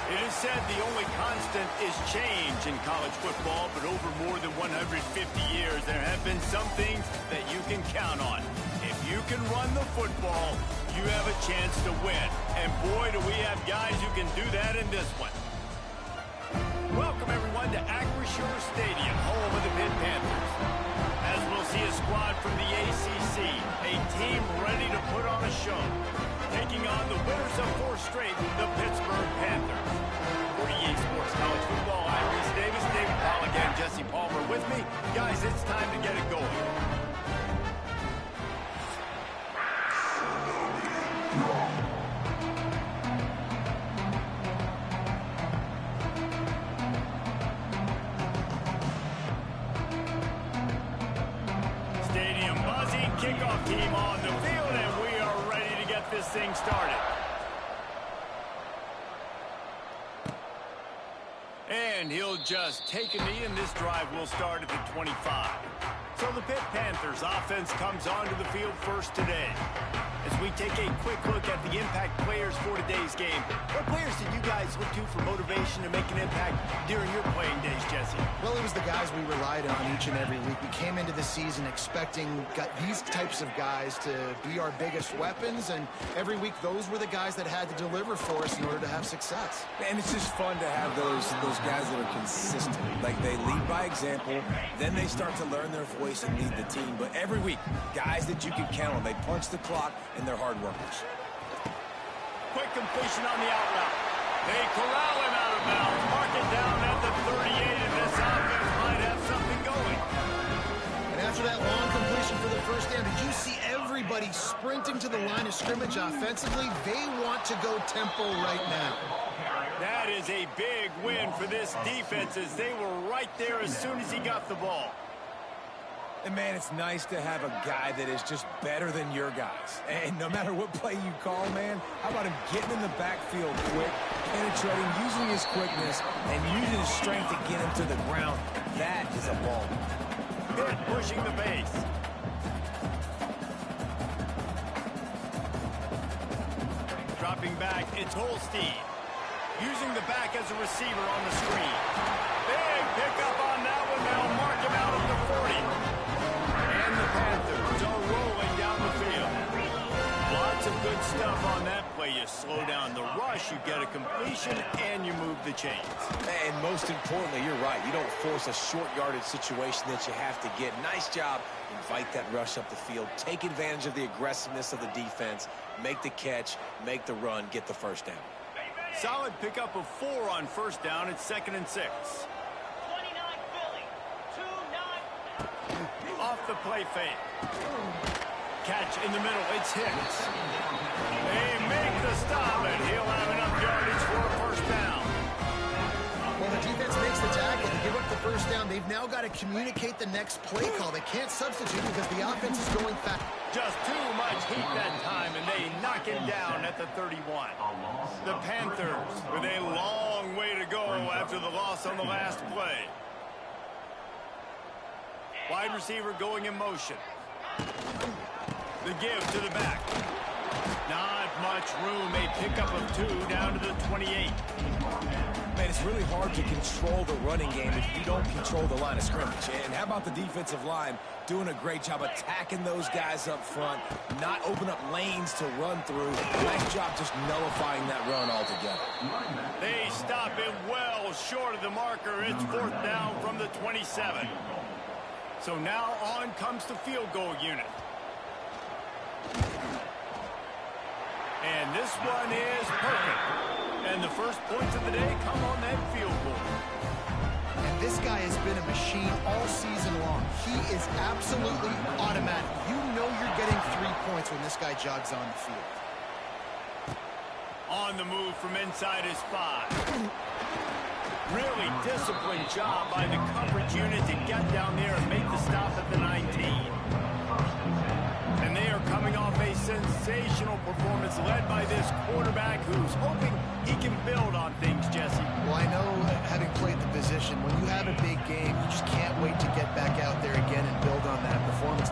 It is said the only constant is change in college football, but over more than 150 years, there have been some things that you can count on. If you can run the football, you have a chance to win. And boy, do we have guys who can do that in this one. Welcome, everyone, to Acrisure Stadium, home of the Pitt Panthers. As we'll see a squad from the ACC, a team ready to put on a show, taking on the winners of 4 straight, the Pittsburgh Panthers. For EA Sports College Football, I'm Reese Davis, David Pollack, and Jesse Palmer with me. Guys, it's time to get it going. Stadium buzzing, kickoff team on the field, and we are ready to get this thing started. And he'll just take a knee, and this drive will start at the 25. So the Pitt Panthers offense comes onto the field first today. As we take a quick look at the impact players for today's game, what players did you guys look to for motivation to make an impact during your playing days, Jesse? Well, it was the guys we relied on each and every week. We came into the season expecting these types of guys to be our biggest weapons, and every week those were the guys that had to deliver for us in order to have success. And it's just fun to have those guys that are consistent. Like, they lead by example, then they start to learn their voice and lead the team. But every week, guys that you can count on, they punch the clock, and they're hard workers. Quick completion on the out route. They corral him out of bounds, mark it down at the 38, and this offense might have something going. And after that long completion for the first down, did you see everybody sprinting to the line of scrimmage offensively? They want to go tempo right now. That is a big win for this defense, as they were right there as soon as he got the ball. And, man, it's nice to have a guy that is just better than your guys. And no matter what play you call, man, how about him getting in the backfield quick, penetrating, using his quickness, and using his strength to get him to the ground? That is a ball. Pitt pushing the base. Dropping back, it's Holstein. Using the back as a receiver on the screen. Big pickup on that one. They'll mark him out of the 40. And the Panthers are rolling down the field. Lots of good stuff on that play. You slow down the rush, you get a completion, and you move the chains. And most importantly, you're right. You don't force a short yardage situation that you have to get. Nice job. Invite that rush up the field. Take advantage of the aggressiveness of the defense. Make the catch, make the run, get the first down. Solid pickup of 4 on first down. It's 2nd and 6. 29 Philly, 2-9. Off the play fake. Catch in the middle. It's Hicks. They make the stop, and he'll have enough yardage for a first down. Well, the defense makes the tackle to give up the first down. They've now got to communicate the next play call. They can't substitute because the offense is going fast. Just too much heat that time, and they knock him down at the 31. The Panthers with a long way to go after the loss on the last play. Wide receiver going in motion. The give to the back. Not much room. A pickup of 2 down to the 28. Man, it's really hard to control the running game if you don't control the line of scrimmage. And how about the defensive line doing a great job attacking those guys up front, not open up lanes to run through. Nice job just nullifying that run altogether. They stop him well short of the marker. It's 4th down from the 27. So now on comes the field goal unit. And this one is perfect. And the first points of the day come on that field goal. And this guy has been a machine all season long. He is absolutely automatic. You know you're getting 3 points when this guy jogs on the field. On the move from inside his 5. Really disciplined job by the coverage unit to get down there and make the stop at the 19. And they are coming off a sensational performance led by this quarterback who's hoping he can build on things, Jesse. Well, I know, having played the position, when you have a big game, you just can't wait to get back out there again and build on that performance.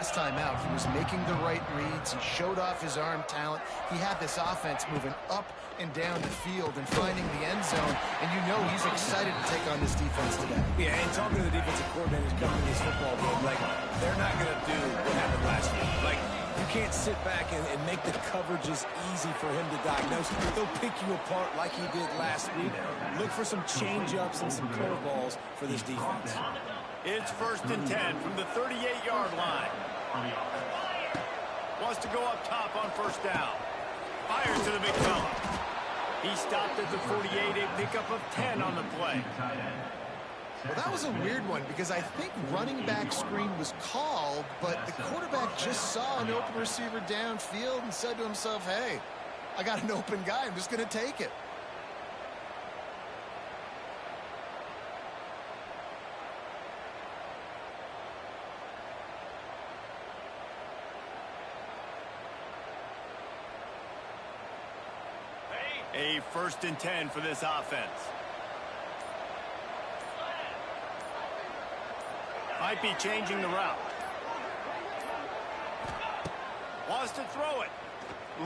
last time out, he was making the right reads. He showed off his arm talent. He had this offense moving up and down the field and finding the end zone. And you know he's excited to take on this defense today. Yeah, and talking to the defensive coordinators coming to this football game, like, they're not going to do what happened last week. Like, you can't sit back and make the coverages easy for him to diagnose. They'll pick you apart like he did last week. Look for some change-ups and some curveballs for this defense. It's 1st and 10 from the 38-yard line. Wants to go up top on 1st down. Fires to the big fella. He stopped at the 48, a pickup of 10 on the play. Well, that was a weird one because I think running back screen was called, but the quarterback just saw an open receiver downfield and said to himself, hey, I got an open guy. I'm just going to take it. A 1st and 10 for this offense. Might be changing the route. Wants to throw it.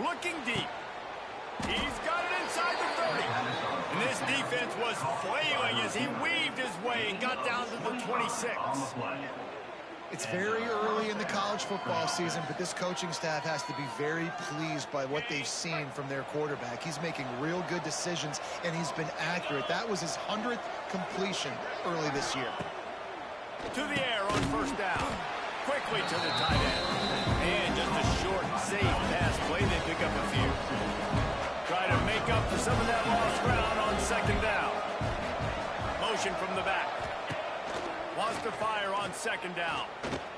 Looking deep. He's got it inside the 30. And this defense was flailing as he weaved his way and got down to the 26. It's very early in the college football season, but this coaching staff has to be very pleased by what they've seen from their quarterback. He's making real good decisions, and he's been accurate. That was his 100th completion early this year. To the air on 1st down. Quickly to the tight end. And just a short, safe pass play. They pick up a few. Try to make up for some of that lost ground on 2nd down. Motion from the back. Wants to fire on 2nd down.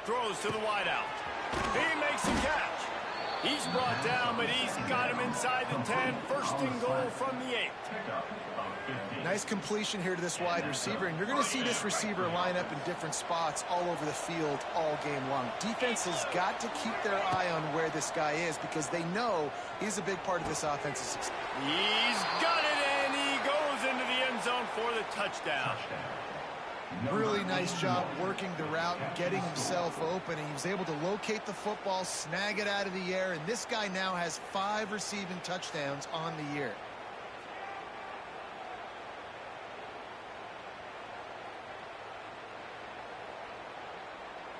Throws to the wideout. He makes a catch. He's brought down, but he's got him inside the 10. 1st and goal from the 8. Nice completion here to this wide receiver, and you're going to see this receiver line up in different spots all over the field all game long. Defense has got to keep their eye on where this guy is because they know he's a big part of this offensive success. He's got it, and he goes into the end zone for the touchdown. Really nice job working the route and getting himself open, and he was able to locate the football, snag it out of the air, and this guy now has 5 receiving touchdowns on the year.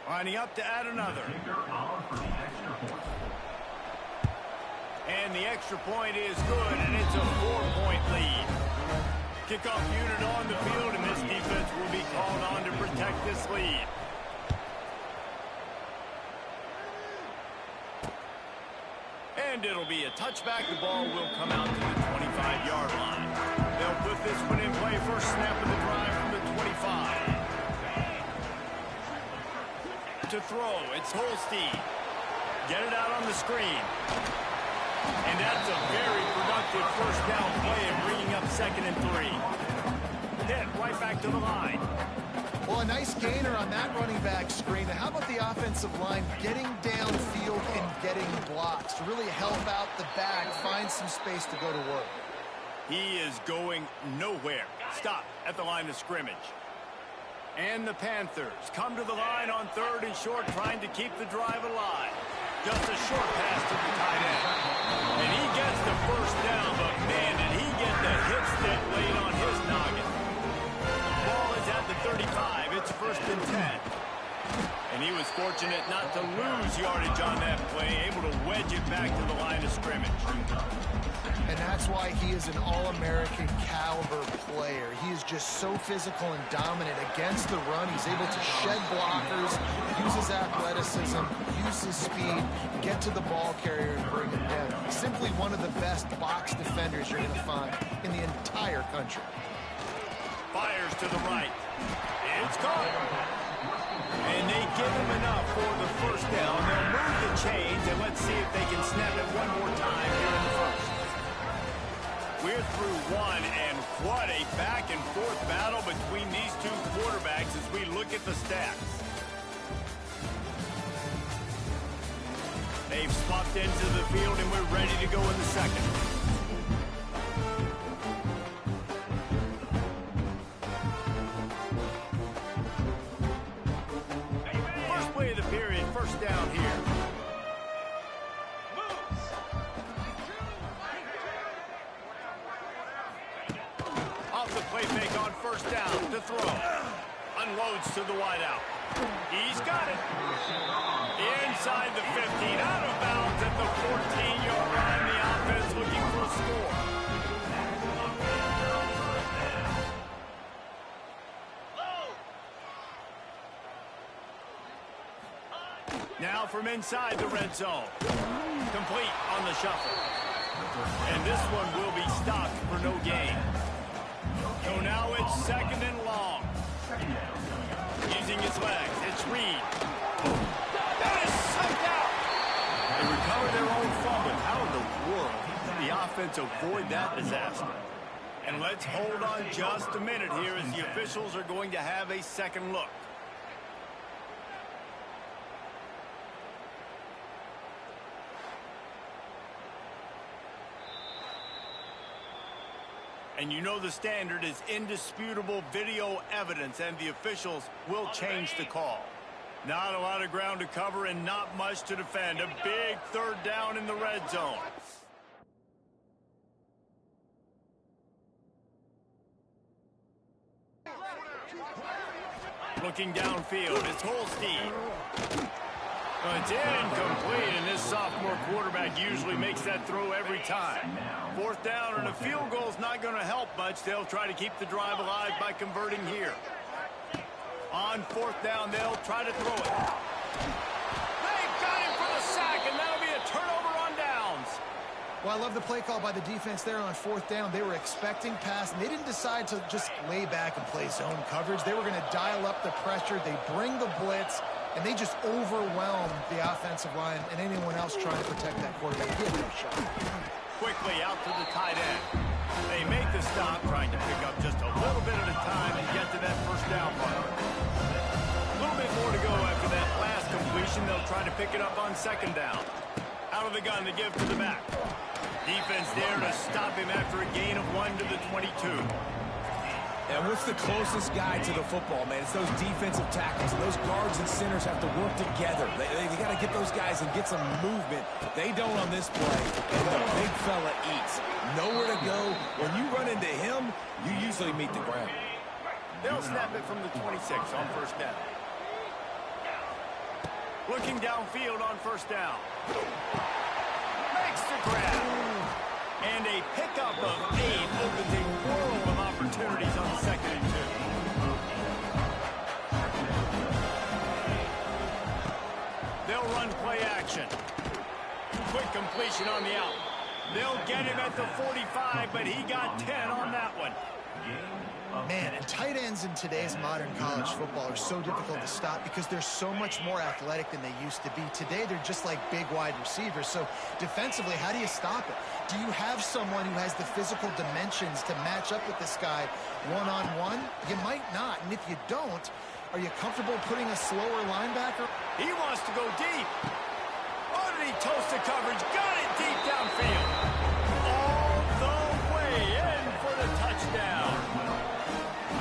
Lining up to add another. And the extra point is good, and it's a 4-point lead. Kickoff unit on the field, and this defense will be called on to protect this lead. And it'll be a touchback. The ball will come out to the 25-yard line. They'll put this one in play. First snap of the drive from the 25. To throw, it's Holstein. Get it out on the screen. And that's a very productive 1st down play and bringing up 2nd and 3. Hit right back to the line. Well, a nice gainer on that running back screen. How about the offensive line getting downfield and getting blocks to really help out the back, find some space to go to work? He is going nowhere. Stop at the line of scrimmage. And the Panthers come to the line on 3rd and short, trying to keep the drive alive. Just a short pass to the tight end. And he gets the 1st down, but man, did he get the hit stick laid on his noggin. Ball is at the 35. It's 1st and 10. And he was fortunate not to lose yardage on that play, able to wedge it back to the line of scrimmage. And that's why he is an All-American caliber player. He is just so physical and dominant against the run. He's able to shed blockers, use his athleticism, use his speed, get to the ball carrier and bring him down. He's simply one of the best box defenders you're going to find in the entire country. Fires to the right. It's caught. And they give him enough for the 1st down. They'll move the chains, and let's see if they can snap it one more time here in the 1st. We're through one, and what a back-and-forth battle between these two quarterbacks as we look at the stats. They've swapped into the field, and we're ready to go in the 2nd. First play of the period, 1st down here. first down to throw. Unloads to the wideout. He's got it. Inside the 15, out of bounds at the 14-yard line. The offense looking for a score. Now from inside the red zone. Complete on the shuffle. And this one will be stopped for no gain. So now it's second and long. Using his legs, it's Reed. That is sucked out. They recover their own fumble. How in the world did the offense avoid that disaster? And let's hold on just a minute here as the officials are going to have a second look. And you know the standard is indisputable video evidence, and the officials will change the call. Not a lot of ground to cover and not much to defend. A big third down in the red zone. Looking downfield, it's Holstein. It's incomplete, and this sophomore quarterback usually makes that throw every time. Fourth down, and a field goal is not going to help much. They'll try to keep the drive alive by converting here. On fourth down, they'll try to throw it. They got him for the sack, and that'll be a turnover on downs. Well, I love the play call by the defense there on fourth down. They were expecting pass, and they didn't decide to just lay back and play zone coverage. They were going to dial up the pressure. They bring the blitz, and they just overwhelm the offensive line and anyone else trying to protect that quarterback. He had no shot. Quickly out to the tight end. They make the stop, trying to pick up just a little bit at a time and get to that first down marker. A little bit more to go after that last completion. They'll try to pick it up on second down. Out of the gun to give to the back. Defense there to stop him after a gain of 1 to the 22. And what's the closest guy to the football, man? It's those defensive tackles. And those guards and centers have to work together. They got to get those guys and get some movement. They don't on this play, and the big fella eats. Nowhere to go. When you run into him, you usually meet the ground. They'll snap it from the 26 on first down. Looking downfield on first down. Makes the grab. And a pickup of 8 opens a world of opportunities on second and 2. They'll run play action. Quick completion on the out. They'll get him at the 45, but he got 10 on that one. Man, and tight ends in today's modern college football are so difficult to stop because they're so much more athletic than they used to be. Today, they're just like big wide receivers. So defensively, how do you stop it? Do you have someone who has the physical dimensions to match up with this guy one-on-one? You might not. And if you don't, are you comfortable putting a slower linebacker? He wants to go deep. Oh, did he toast the coverage? Got it deep downfield. All the way in for the touchdown.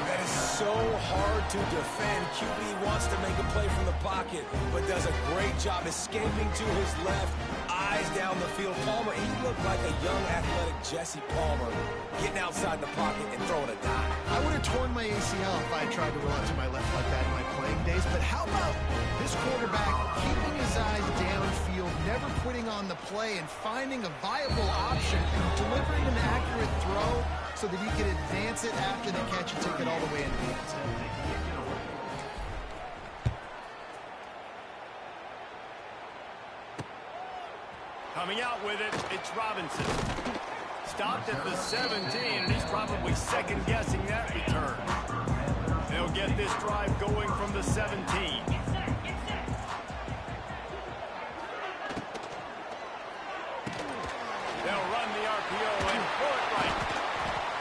That is so hard to defend. QB wants to make a play from the pocket, but does a great job escaping to his left. Eyes down the field. Palmer, he looked like a young, athletic Jesse Palmer, getting outside the pocket and throwing a dime. I would have torn my ACL if I had tried to roll out to my left like that in my playing days. But how about this quarterback keeping his eyes downfield, never quitting on the play, and finding a viable option and delivering an accurate throw so that he could advance it after the catch and take it all the way into the end zone. Coming out with it, it's Robinson. Stopped at the 17, and he's probably second-guessing that return. They'll get this drive going from the 17. They'll run the RPO and pull it right.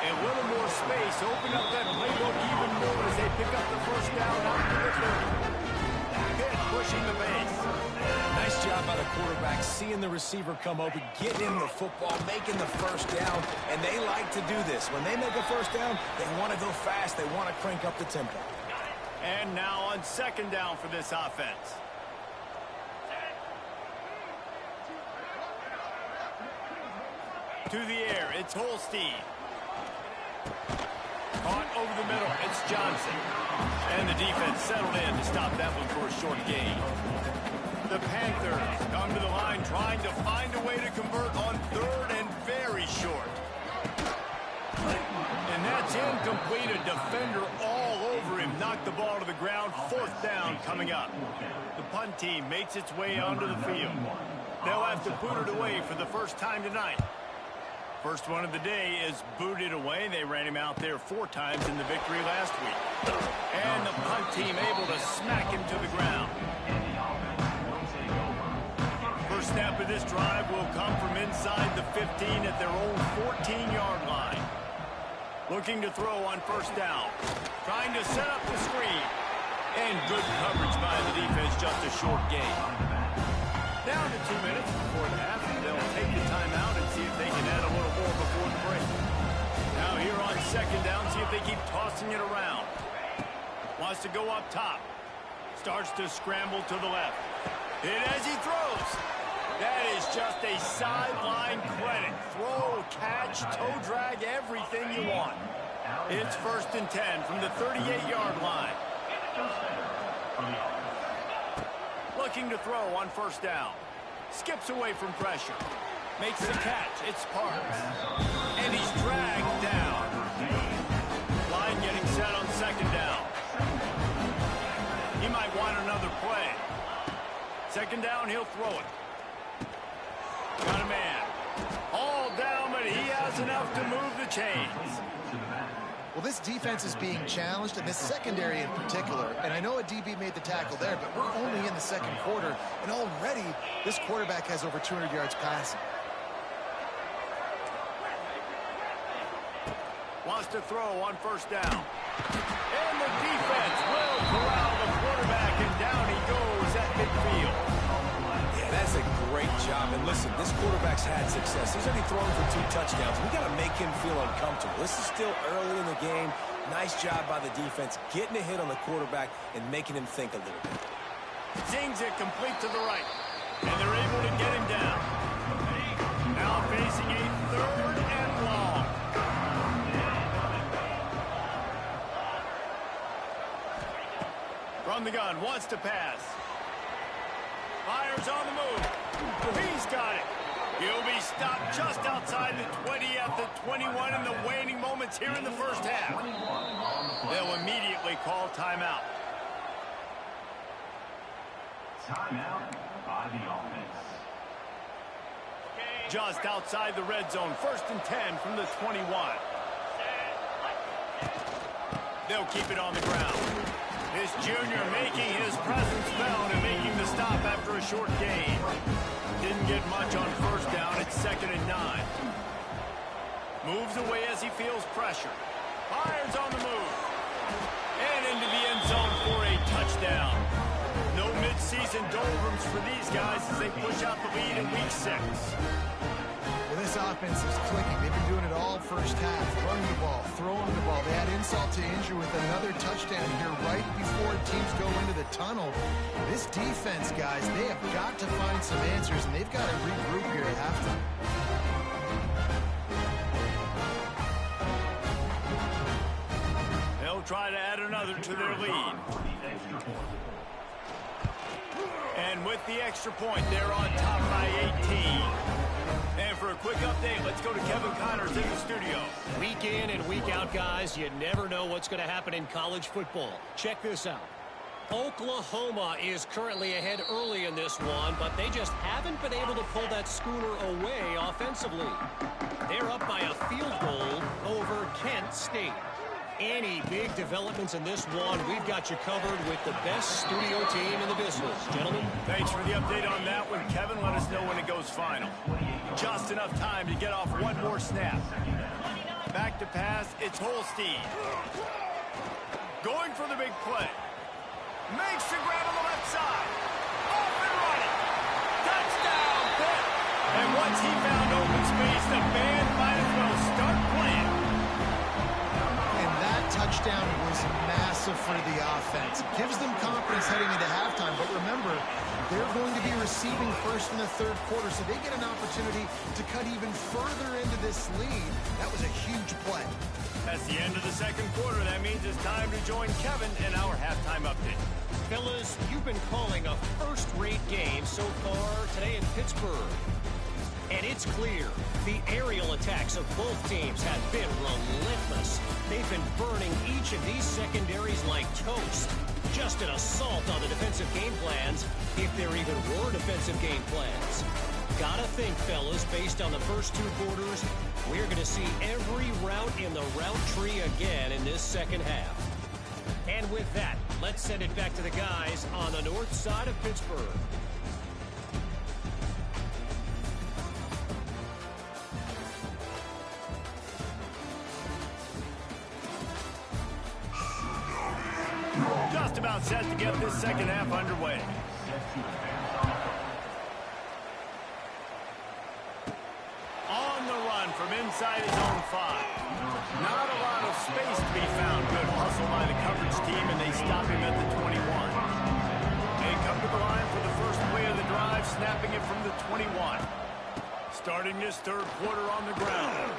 A little more space, open up that playbook even more as they pick up the first down out to the 30. Pitt pushing the base. Nice job by the quarterback, seeing the receiver come open, getting him the football, making the first down, and they like to do this. When they make a first down, they want to go fast. They want to crank up the tempo. And now on second down for this offense. To the air, it's Holstein. Caught over the middle. It's Johnson. And the defense settled in to stop that one for a short gain. The Panthers come to the line trying to find a way to convert on third and very short. And that's incomplete. A defender all over him. Knocked the ball to the ground. Fourth down coming up. The punt team makes its way onto the field. They'll have to boot it away for the first time tonight. First one of the day is booted away. They ran him out there 4 times in the victory last week. And the punt team able to smack him to the ground. First snap of this drive will come from inside the 15 at their own 14-yard line. Looking to throw on first down. Trying to set up the screen. And good coverage by the defense, just a short gain. Down to 2 minutes before the half, and they'll take the timeout and see if they can add a little more before the break. Now here on second down, see if they keep tossing it around. Wants to go up top. Starts to scramble to the left. Hit as he throws. That is just a sideline credit. Throw, catch, toe drag, everything you want. It's 1st and 10 from the 38-yard line. Looking to throw on first down. Skips away from pressure. Makes the catch. It's Parks. And he's dragged down. Line getting set on second down. He might want another play. Second down, he'll throw it. Got a man. All down, but he has enough to move the chains. Well, this defense is being challenged, and this secondary in particular. And I know a DB made the tackle there, but we're only in the second quarter, and already this quarterback has over 200 yards passing. Wants to throw on first down. And the defense will corral the quarterback, and down he goes at midfield. Yeah, that's a great job. And listen, this quarterback's had success. He's already thrown for 2 touchdowns. We got to make him feel uncomfortable. This is still early in the game. Nice job by the defense, getting a hit on the quarterback and making him think a little bit. Zings it complete to the right. And they're able to get him down. Now facing a 3rd and long. From the gun, wants to pass. Fires on the move. He's got it. He'll be stopped just outside the 20 at the 21 in the waning moments here in the first half. They'll immediately call timeout. Timeout by the offense. Just outside the red zone. 1st and 10 from the 21. They'll keep it on the ground. This junior making his presence felt and making the stop after a short gain. Didn't get much on first down. It's 2nd and 9. Moves away as he feels pressure. Fires on the move. And into the end zone for a touchdown. No midseason doldrums for these guys as they push out the lead in week 6. Well, this offense is clicking. They've been doing it all first half. Running the ball, throwing the ball. They add insult to injury with another touchdown here right before teams go into the tunnel. This defense, guys, they have got to find some answers, and they've got to regroup here at halftime. They'll try to add another to their lead. And with the extra point, they're on top by 18. And for a quick update, let's go to Kevin Connors in the studio. Week in and week out, guys, you never know what's going to happen in college football. Check this out. Oklahoma is currently ahead early in this one, but they just haven't been able to pull that schooner away offensively. They're up by a field goal over Kent State. Any big developments in this one, we've got you covered with the best studio team in the business. Gentlemen. Thanks for the update on that one, Kevin. Let us know when it goes final. Just enough time to get off one more snap. Back to pass, it's Holstein. Going for the big play. Makes the grab on the left side. Off and running. Touchdown, Pitt. And once he found open space, the band might as well start playing. touchdown was massive for the offense. It gives them confidence heading into halftime, but remember, they're going to be receiving first in the third quarter, so they get an opportunity to cut even further into this lead. That was a huge play. That's the end of the second quarter. That means it's time to join Kevin in our halftime update. Fellas, you've been calling a first-rate game so far today in Pittsburgh. And it's clear, the aerial attacks of both teams have been relentless. They've been burning each of these secondaries like toast. Just an assault on the defensive game plans, if there even were defensive game plans. Gotta think, fellas, based on the first two quarters, we're going to see every route in the route tree again in this second half. And with that, let's send it back to the guys on the north side of Pittsburgh. Just about set to get this second half underway. On the run from inside his own 5. Not a lot of space to be found. Good hustle by the coverage team, and they stop him at the 21. They come to the line for the first play of the drive, snapping it from the 21. Starting this third quarter on the ground.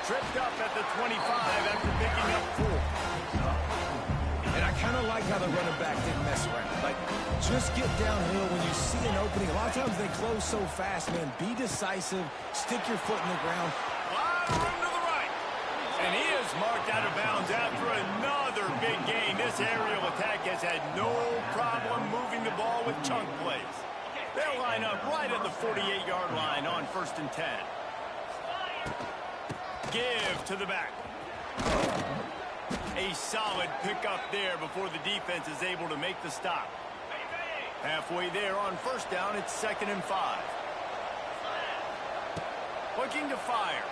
Tripped up at the 25 after picking up 4. And I kind of like how the running back didn't mess around. Like, just get downhill when you see an opening. A lot of times they close so fast, man. Be decisive. Stick your foot in the ground. A lot of room to the right. And he is marked out of bounds after another big gain. This aerial attack has had no problem moving the ball with chunk plays. They'll line up right at the 48-yard line on 1st and 10. Give to the back. A solid pickup there before the defense is able to make the stop. Halfway there on first down, it's 2nd and 5. Looking to fire.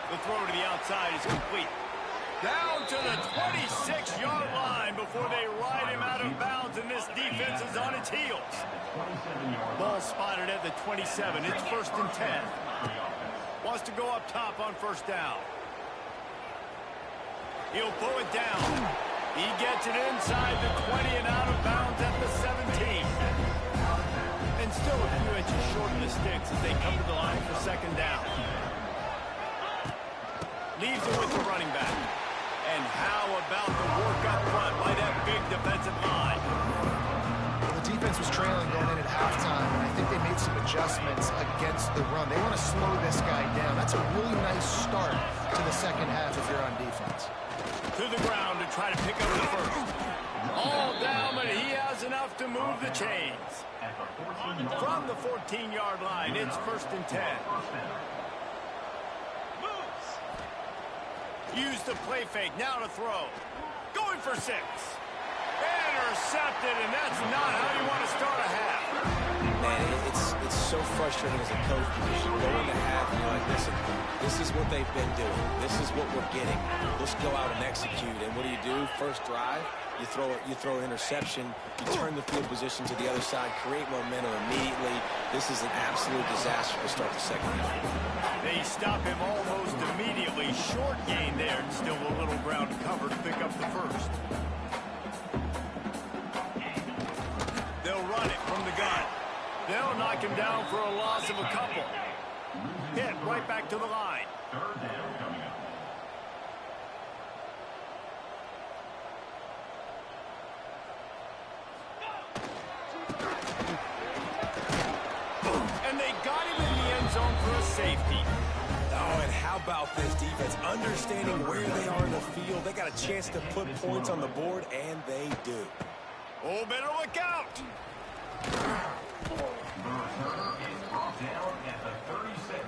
The throw to the outside is complete. Down to the 26-yard line before they ride him out of bounds, and this defense is on its heels. Ball spotted at the 27. It's 1st and 10. Wants to go up top on first down. He'll pull it down. He gets it inside the 20 and out of bounds at the 17. And still a few inches short of the sticks as they come to the line for 2nd down. Leaves it with the running back. And how about the work up front by that big defensive line? Well, the defense was trailing going in at halftime, and I think they made some adjustments against the run. They want to slow this guy down. That's a really nice start to the second half if you're on defense. To the ground to try to pick up the first. All down, but he has enough to move the chains. From the 14-yard line, it's 1st and 10. Use the play fake, now to throw. Going for 6. Intercepted, and that's not how you want to start a half. Man, it's so frustrating as a coach because you go into half and you're like, listen, this is what they've been doing. This is what we're getting. Let's go out and execute. And what do? First drive, you throw an interception, you turn the field position to the other side, create momentum immediately. This is an absolute disaster to start the second half. They stop him almost immediately. Short gain there, and still a little ground to cover to pick up the first. They'll run it from the gun. They'll knock him down for a loss of a couple. Hit right back to the line. 3rd down coming up. And they got him in the end zone for a safety. Oh, and how about this defense? Understanding where they are in the field. They got a chance to put points on the board, and they do. Oh, better look out. The returner is brought down at the 36,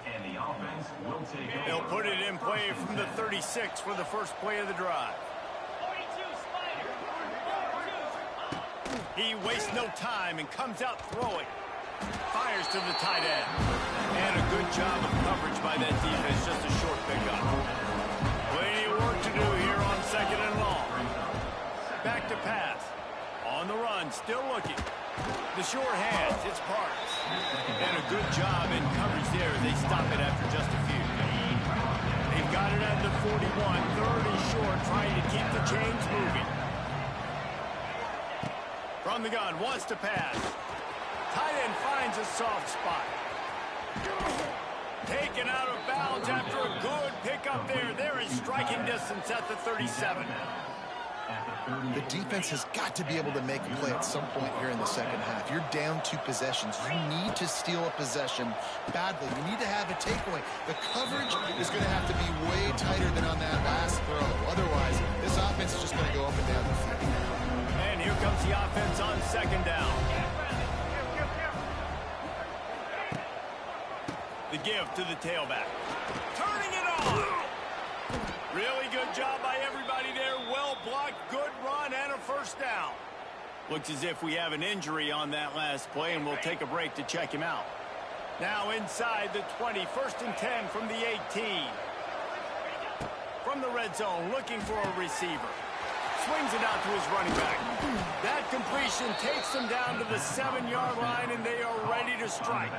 and the offense will take over. They'll put it in play from the 36 for the first play of the drive. 42, Spider. He wastes no time and comes out throwing. Fires to the tight end. And a good job of coverage by that defense, just a short pickup. Plenty of work to do here on 2nd and long. Back to pass. On the run, still looking. The sure hands, it's Parks. And a good job in coverage there. They stop it after just a few. They've got it it at the 41. Third and short, trying to keep the chains moving. From the gun, wants to pass. Tight end finds a soft spot. Taken out of bounds after a good pickup there. They're in striking distance at the 37. The defense has got to be able to make a play at some point here in the second half. You're down 2 possessions. You need to steal a possession badly. You need to have a takeaway. The coverage is going to have to be way tighter than on that last throw. Otherwise, this offense is just going to go up and down the field. And here comes the offense on second down. The give to the tailback. Turning it on. Really good job by everybody there. Well blocked, good run, and a first down. Looks as if we have an injury on that last play, and we'll take a break to check him out. Now inside the 20, 1st and 10 from the 18. From the red zone, looking for a receiver. Swings it out to his running back. That completion takes them down to the 7-yard line, and they are ready to strike.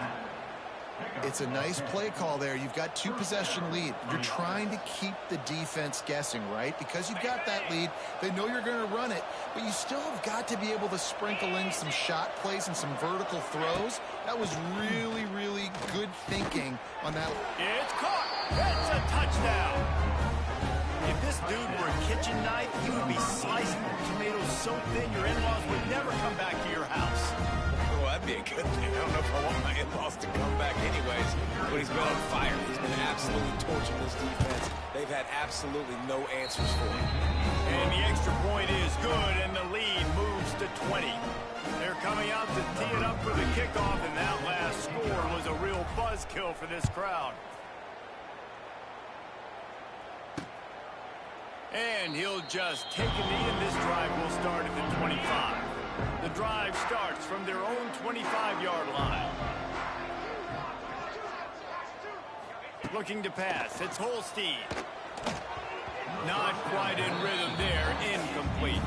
It's a nice play call there. You've got 2 possession lead. You're trying to keep the defense guessing, right? Because you've got that lead, they know you're going to run it, but you still have got to be able to sprinkle in some shot plays and some vertical throws. That was really, really good thinking on that. It's caught. It's a touchdown. If this dude were a kitchen knife, he would be slicing tomatoes so thin your in-laws would never come back to your house. Well, that'd be a good thing. I don't know if I want my in-laws to come back anyways, but he's been on fire. He's been absolutely torching this defense. They've had absolutely no answers for him. And the extra point is good, and the lead moves to 20. They're coming out to tee it up for the kickoff, and that last score was a real buzzkill for this crowd. And he'll just take a knee, and this drive will start at the 25. The drive starts from their own 25-yard line. Looking to pass. It's Holstein. Not quite in rhythm there. Incomplete.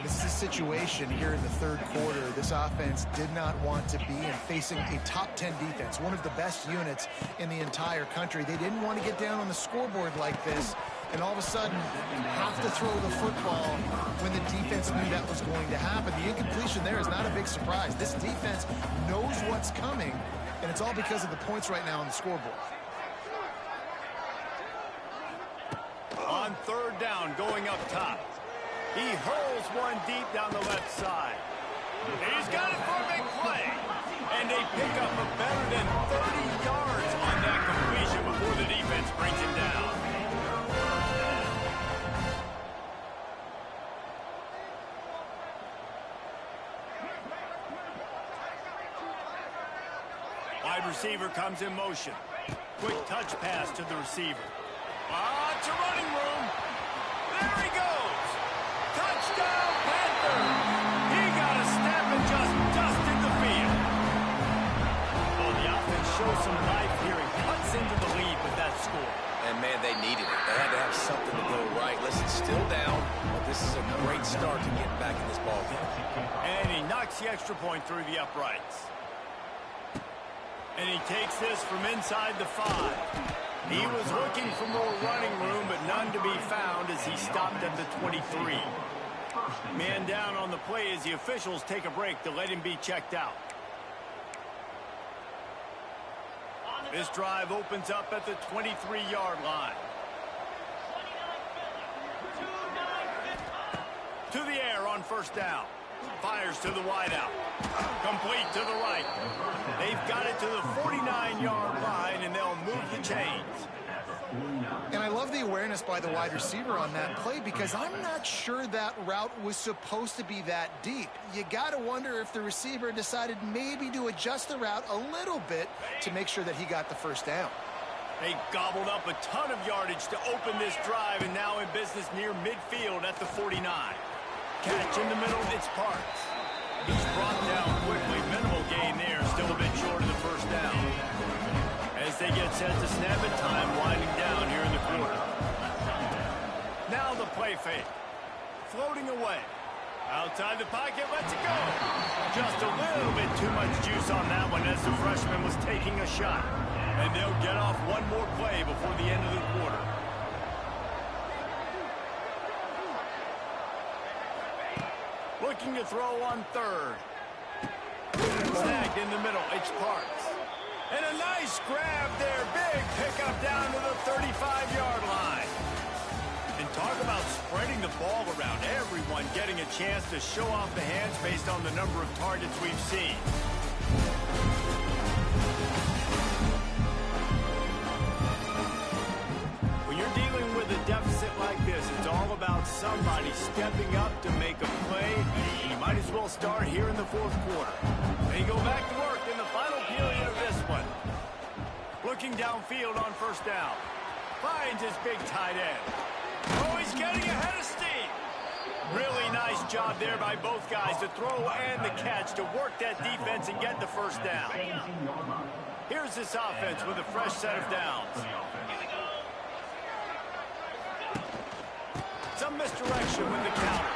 This is a situation here in the third quarter. This offense did not want to be in, facing a top 10 defense, one of the best units in the entire country. They didn't want to get down on the scoreboard like this, and all of a sudden have to throw the football when the defense knew that was going to happen. The incompletion there is not a big surprise. This defense knows what's coming, and it's all because of the points right now on the scoreboard. On third down, going up top. He hurls one deep down the left side. He's got it for a big play. And they pick up a better than 30 yards on that completion before the defense brings him down. Wide receiver comes in motion. Quick touch pass to the receiver. To running room. There he goes. Touchdown, Panthers. He got a step and just dusted the field. Oh, the offense shows some life here and cuts into the lead with that score. And, man, they needed it. They had to have something to go right. Listen, still down, but this is a great start to getting back in this ballgame. And he knocks the extra point through the uprights. And he takes this from inside the 5. He was looking for more running room, but none to be found as he stopped at the 23. Man down on the play as the officials take a break to let him be checked out. This drive opens up at the 23-yard line. To the air on first down. Fires to the wideout. Complete to the right. They've got it to the 49-yard line, and they'll move the chains. And I love the awareness by the wide receiver on that play, because I'm not sure that route was supposed to be that deep. You got to wonder if the receiver decided maybe to adjust the route a little bit to make sure that he got the first down. They gobbled up a ton of yardage to open this drive, and now in business near midfield at the 49. Catch in the middle, it's Parks. He's brought down quickly. Minimal gain there, still a bit short of the first down. As they get set to snap it, time winding down here in the quarter. Now the play fake. Floating away. Outside the pocket, lets it go. Just a little bit too much juice on that one as the freshman was taking a shot. And they'll get off one more play before the end of the quarter. Looking to throw on third. Snagged in the middle. It's Parks. And a nice grab there. Big pickup down to the 35-yard line. And talk about spreading the ball around. Everyone getting a chance to show off the hands based on the number of targets we've seen. When you're dealing with a deficit like this, it's all about somebody stepping up to make a play. And you might as well start here in the fourth quarter. They go back to work in the final period of this one. Looking downfield on first down. Finds his big tight end. Oh, he's getting ahead of steam. Really nice job there by both guys to throw and the catch to work that defense and get the first down. Here's this offense with a fresh set of downs. Some misdirection with the counter.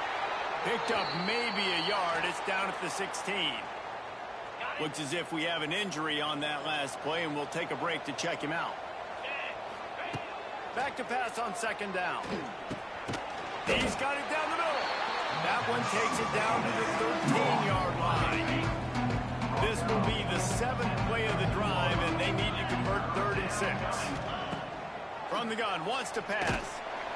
Picked up maybe a yard. It's down at the 16. Looks as if we have an injury on that last play, and we'll take a break to check him out. Back to pass on second down. He's got it down the middle. That one takes it down to the 13-yard line. This will be the 7th play of the drive, and they need to convert 3rd and 6. From the gun, wants to pass.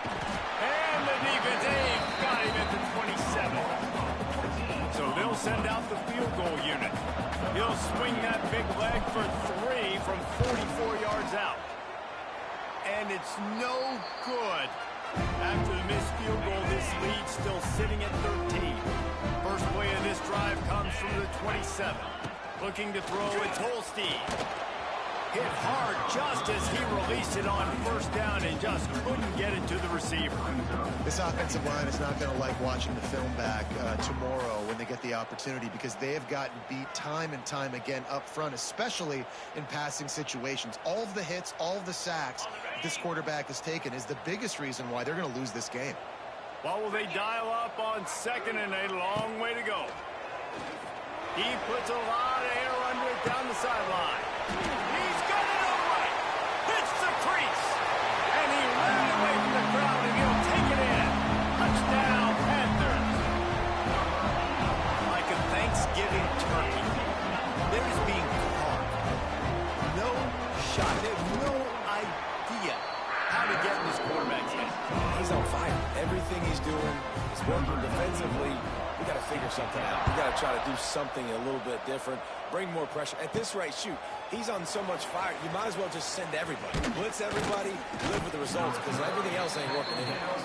And the defense, they've got him at the 27. So they'll send out the field goal unit. He'll swing that big leg for 3 from 44 yards out. And it's no good. After the missed field goal, this lead still sitting at 13. First play of this drive comes from the 27. Looking to throw, it's Holstein. Hit hard just as he released it on first down and just couldn't get it to the receiver. This offensive line is not going to like watching the film back tomorrow when they get the opportunity, because they have gotten beat time and time again up front, especially in passing situations. All of the hits, all of the sacks this quarterback has taken is the biggest reason why they're going to lose this game. Well, will they dial up on second and a long way to go? He puts a lot of air under it down the sideline. He's got it all right. Hits the crease. And he ran away from the crowd, and he'll take it in. Touchdown, Panthers. Like a Thanksgiving turkey. There's being carved. No shot. They have no idea how to get in this quarterback's head. He's on fire. Everything he's doing is working defensively. We got to figure something out. We got to try to do something a little bit different. Bring more pressure. At this rate, shoot, he's on so much fire, you might as well just send everybody. Blitz everybody, live with the results, because everything else ain't working anymore.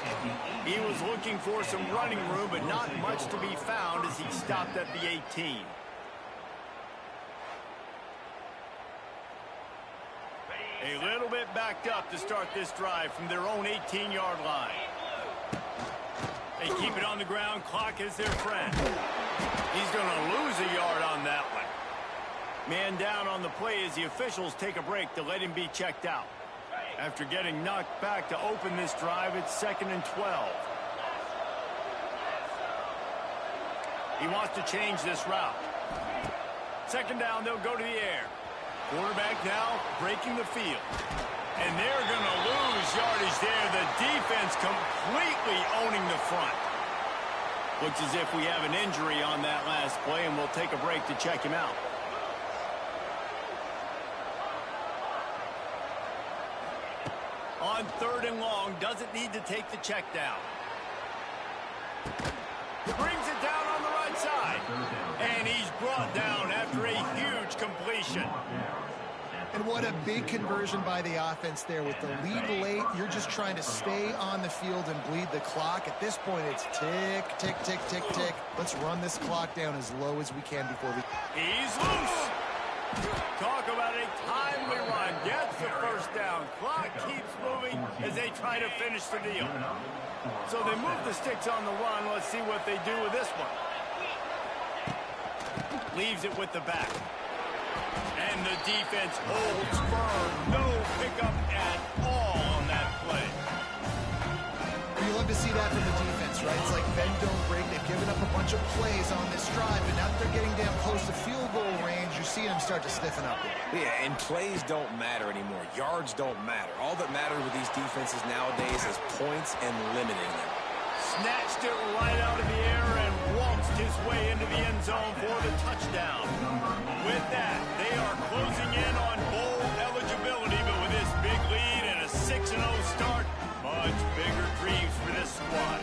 He was looking for some running room, but not much to be found as he stopped at the 18. A little bit backed up to start this drive from their own 18-yard line. They keep it on the ground. Clock is their friend. He's going to lose a yard on that one. Man down on the play as the officials take a break to let him be checked out. After getting knocked back to open this drive, it's 2nd and 12. He wants to change this route. Second down, they'll go to the air. Quarterback now breaking the field. And they're going to lose yardage there. The defense completely owning the front. Looks as if we have an injury on that last play, and we'll take a break to check him out. On 3rd and long, doesn't need to take the check down. Brings it down on the right side. And he's brought down after a huge completion. And what a big conversion by the offense there. With the lead late, you're just trying to stay on the field and bleed the clock. At this point, it's tick, tick, tick, tick, tick. Let's run this clock down as low as we can before we... He's loose. Talk about a timely run. Gets the first down. Clock keeps moving as they try to finish the deal. So they move the sticks on the run. Let's see what they do with this one. Leaves it with the back. And the defense holds firm. No pickup at all on that play. You love to see that from the defense, right? It's like bend, don't break. They've given up a bunch of plays on this drive, and now that they're getting damn close to field goal range, you see them start to stiffen up. Yeah, and plays don't matter anymore. Yards don't matter. All that matters with these defenses nowadays is points and limiting them. snatched it right out of the air and waltzed his way into the end zone for the touchdown. With that, they are closing in on bowl eligibility, but with this big lead and a 6-0 start, much bigger dreams for this squad.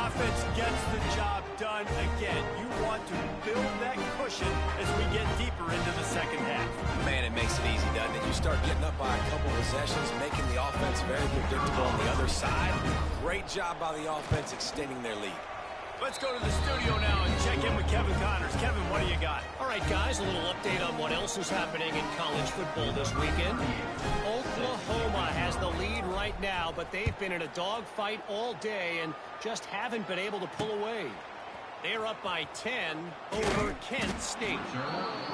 Offense gets the job done again. You want to build that cushion as we get deeper into the second half. Man, it makes it easy, doesn't it? You start getting up by a couple possessions, making the offense very predictable on the other side. Great job by the offense extending their lead. Let's go to the studio now and check in with Kevin Connors. Kevin, what do you got? All right, guys, a little update on what else is happening in college football this weekend. Oklahoma has the lead right now, but they've been in a dogfight all day and just haven't been able to pull away. They're up by 10 over Kent State.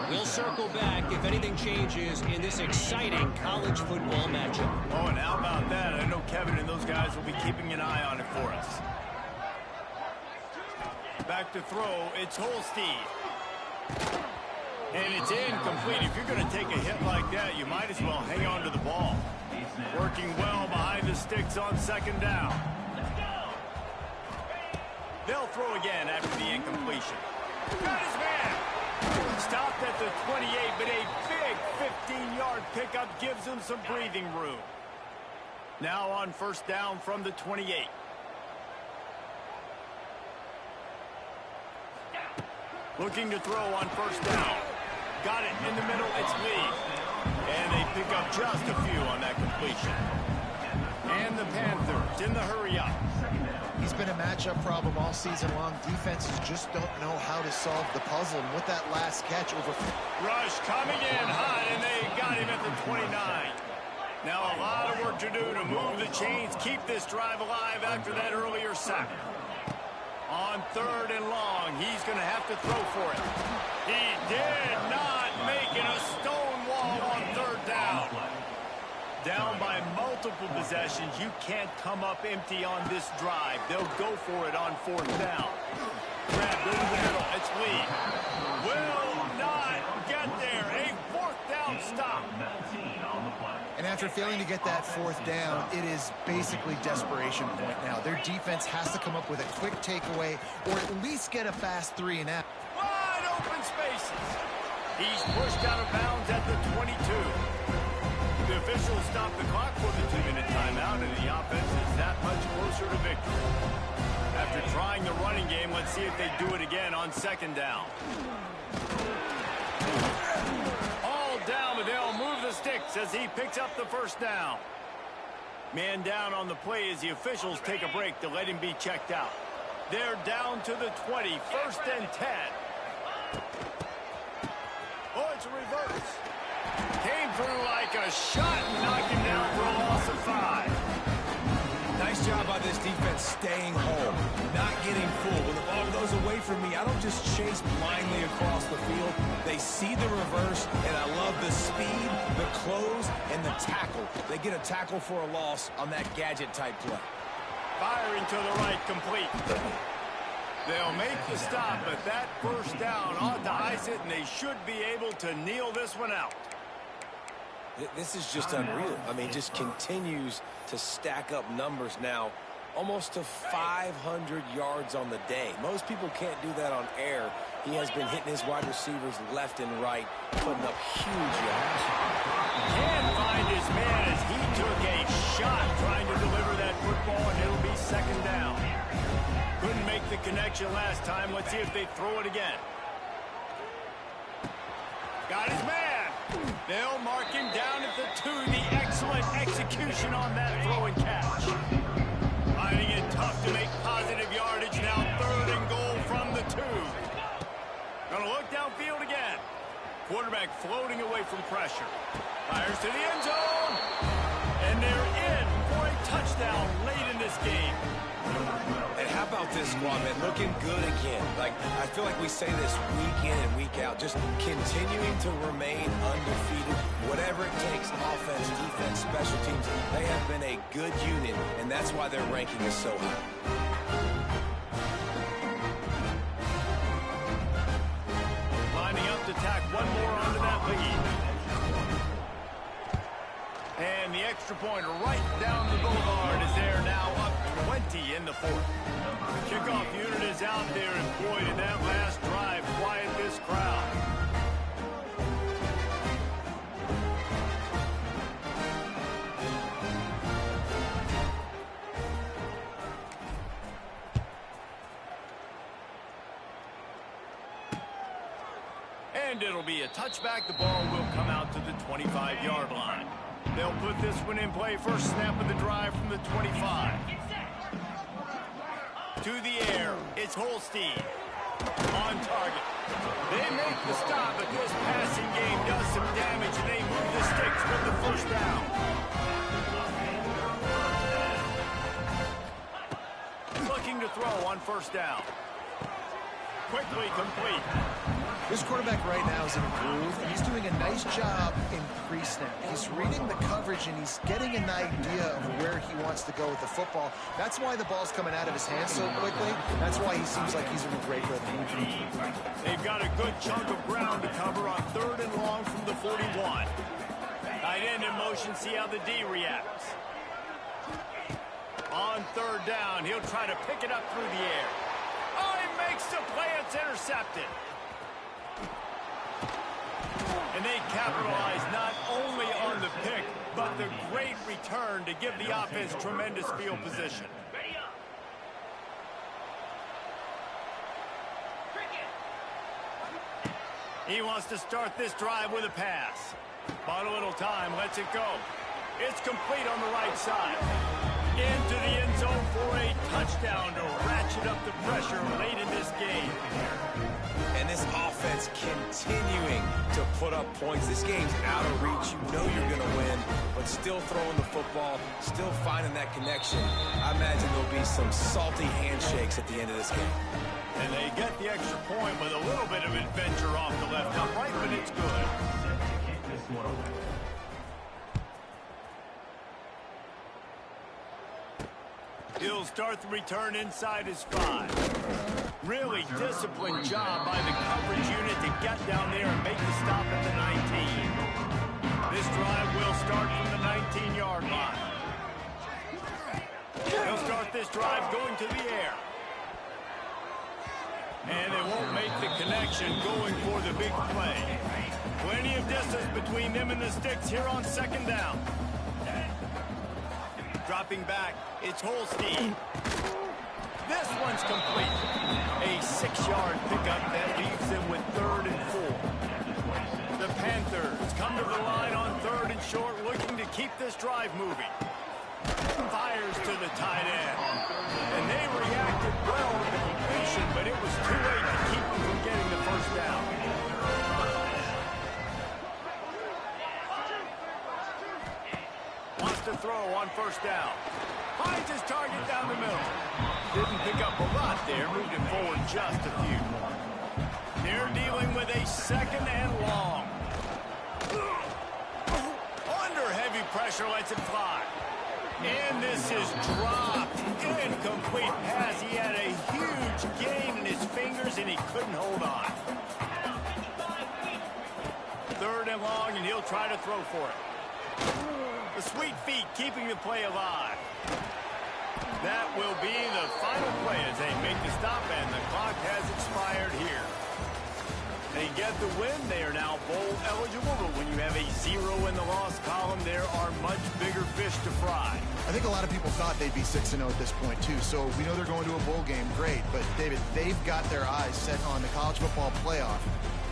We'll circle back if anything changes in this exciting college football matchup. Oh, and how about that? I know Kevin and those guys will be keeping an eye on it for us. Back to throw, it's Holstein. And it's incomplete. If you're going to take a hit like that, you might as well hang on to the ball. Working well behind the sticks on second down. They'll throw again after the incompletion. Got his man. Stopped at the 28, but a big 15-yard pickup gives him some breathing room. Now on first down from the 28. Looking to throw on first down. Got it in the middle, it's Lee. And they pick up just a few on that completion. And the Panthers in the hurry-up. He's been a matchup problem all season long. Defenses just don't know how to solve the puzzle. And with that last catch over... Rush coming in hot, and they got him at the 29. Now a lot of work to do to move the chains, keep this drive alive after that earlier sack. On third and long, he's going to have to throw for it. He did not make it a stone wall on third down. Down by multiple possessions, you can't come up empty on this drive. They'll go for it on fourth down. Grabbed over the middle, it's Lee. Will not get there. A fourth down stop. And after failing to get that fourth down, it is basically desperation point now. Their defense has to come up with a quick takeaway or at least get a fast 3 and out. Wide open spaces. He's pushed out of bounds at the 22. The officials stop the clock for the 2-minute timeout, and the offense is that much closer to victory. After trying the running game, let's see if they do it again on second down. Down, but they'll move the sticks as he picks up the first down. Man down on the play as the officials take a break to let him be checked out. They're down to the 20, first and 10. Oh, it's a reverse. Came through like a shot and knocked him down for a loss of 5. Nice job by this defense staying home, not getting fooled. When the ball goes away from me, I don't just chase blindly across the field. They see the reverse, and I love the speed, the close, and the tackle. They get a tackle for a loss on that gadget-type play. Firing to the right, complete. They'll make the stop, but that first down ought to ice it, and they should be able to kneel this one out. This is just unreal. I mean, just continues to stack up numbers now. Almost to 500 yards on the day. Most people can't do that on air. He has been hitting his wide receivers left and right, putting up huge yards. Can't find his man as he took a shot trying to deliver that football, and it'll be second down. Couldn't make the connection last time. Let's see if they throw it again. Got his man. They'll mark him down at the 2. The excellent execution on that throw and catch. Finding it tough to make positive yardage now. Third and goal from the 2. Gonna look downfield again. Quarterback floating away from pressure. Fires to the end zone. And they're in for a touchdown late in this game. And how about this squad, man? Looking good again. Like, I feel like we say this week in and week out. Just continuing to remain undefeated. Whatever it takes, offense, defense, special teams, they have been a good unit, and that's why their ranking is so high. Lining up to tack one more onto that lead. And the extra point right down the boulevard is there now up 20 in the fourth. The kickoff unit is out there, and boy, did that last drive quiet this crowd. And it'll be a touchback. The ball will come out to the 25-yard line. They'll put this one in play. First snap of the drive from the 25. To the air, it's Holstein. On target. They make the stop, but this passing game does some damage, and they move the sticks with the first down. Looking to throw on first down. Quickly complete. This quarterback right now is in a groove, and he's doing a nice job in pre-snap. He's reading the coverage, and he's getting an idea of where he wants to go with the football. That's why the ball's coming out of his hands so quickly. That's why he seems like he's in a great rhythm. They've got a good chunk of ground to cover on 3rd and long from the 41. Tight end in motion, see how the D reacts. On 3rd down, he'll try to pick it up through the air. Oh, he makes the play. It's intercepted. And they capitalize not only on the pick, but the great return to give the offense tremendous field position. He wants to start this drive with a pass. Bought a little time, lets it go. It's complete on the right side. Into the end zone for a touchdown to ratchet up the pressure late in this game. And this offense continuing to put up points. This game's out of reach. You know you're going to win, but still throwing the football, still finding that connection. I imagine there'll be some salty handshakes at the end of this game. And they get the extra point with a little bit of adventure off the left upright, but it's good. He'll start the return inside his 5. Really disciplined job by the coverage unit to get down there and make the stop at the 19. This drive will start from the 19-yard line. He'll start this drive going to the air. And they won't make the connection going for the big play. Plenty of distance between them and the sticks here on 2nd down. Dropping back, it's Holstein. This one's complete. A 6-yard pickup that leaves them with 3rd and 4. The Panthers come to the line on 3rd and short, looking to keep this drive moving. Fires to the tight end. And they reacted well with the completion, but it was too late to keep them from getting the first down. Wants to throw on first down. Finds his target down the middle. Didn't pick up a lot there, moved it forward just a few. They're dealing with a 2nd and long. Under heavy pressure, lets it fly. And this is dropped. Incomplete pass. He had a huge gain in his fingers, and he couldn't hold on. 3rd and long, and he'll try to throw for it. The sweet feet keeping the play alive. That will be the final play as they make the stop, and the clock has expired here. They get the win. They are now bowl eligible, but when you have a 0 in the loss column, there are much bigger fish to fry. I think a lot of people thought they'd be 6-0 at this point, too. So we know they're going to a bowl game. Great. But, David, they've got their eyes set on the college football playoff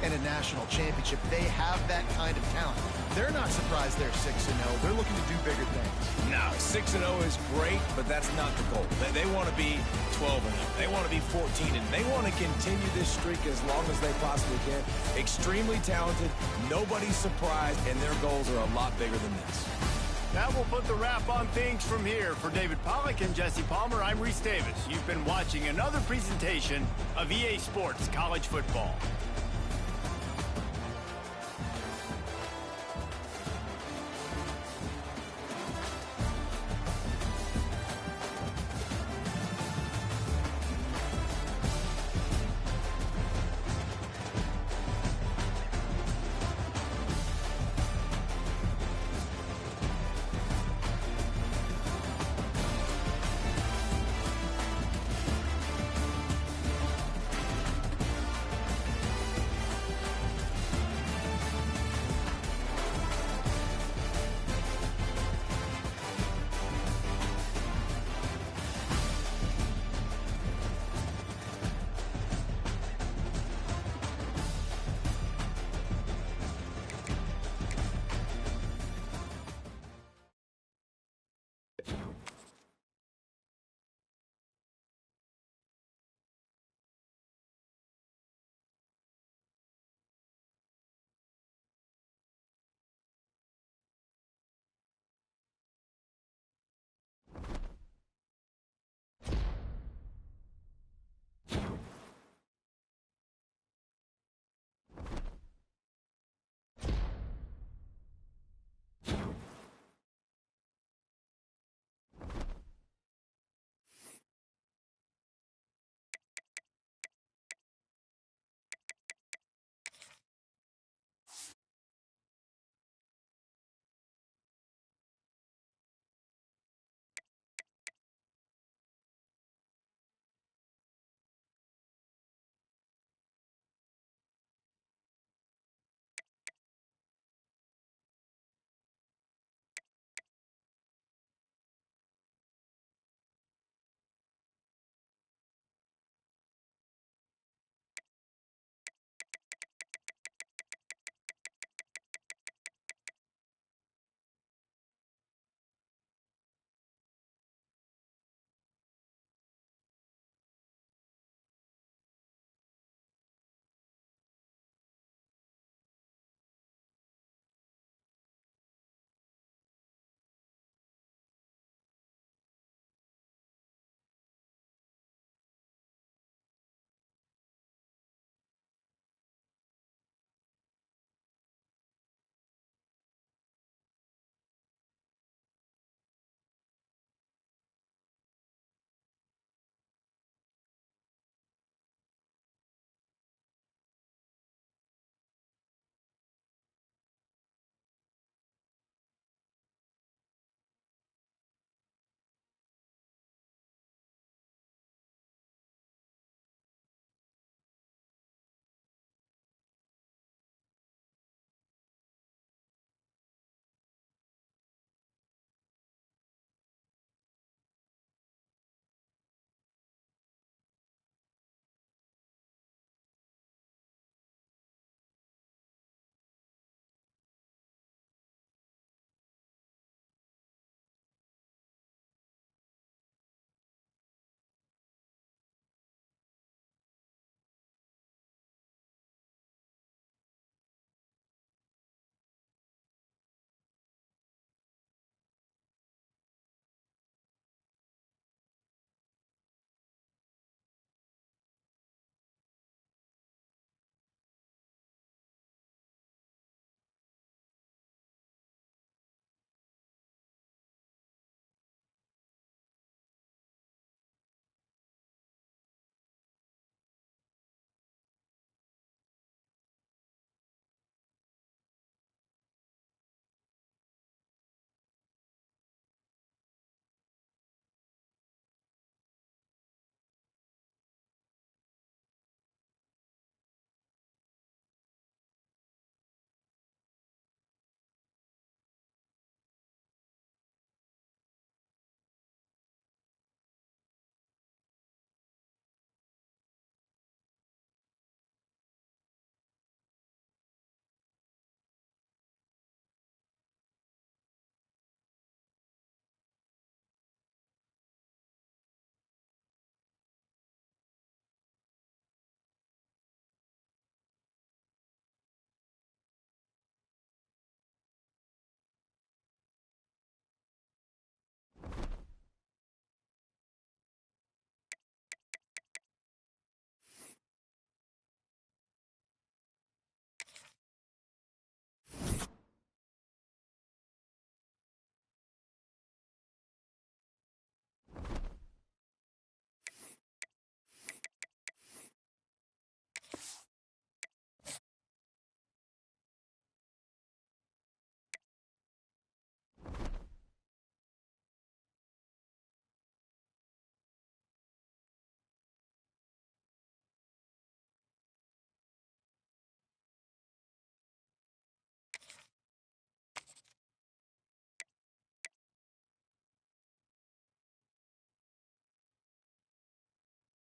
and a national championship. They have that kind of talent. They're not surprised they're 6-0. They're looking to do bigger things. No, 6-0 is great, but that's not the goal. They want to be 12-0. They want to be 14-0. They want to continue this streak as long as they possibly can. Extremely talented. Nobody's surprised, and their goals are a lot bigger than this. That will put the wrap on things from here. For David Pollack and Jesse Palmer, I'm Reese Davis. You've been watching another presentation of EA Sports College Football.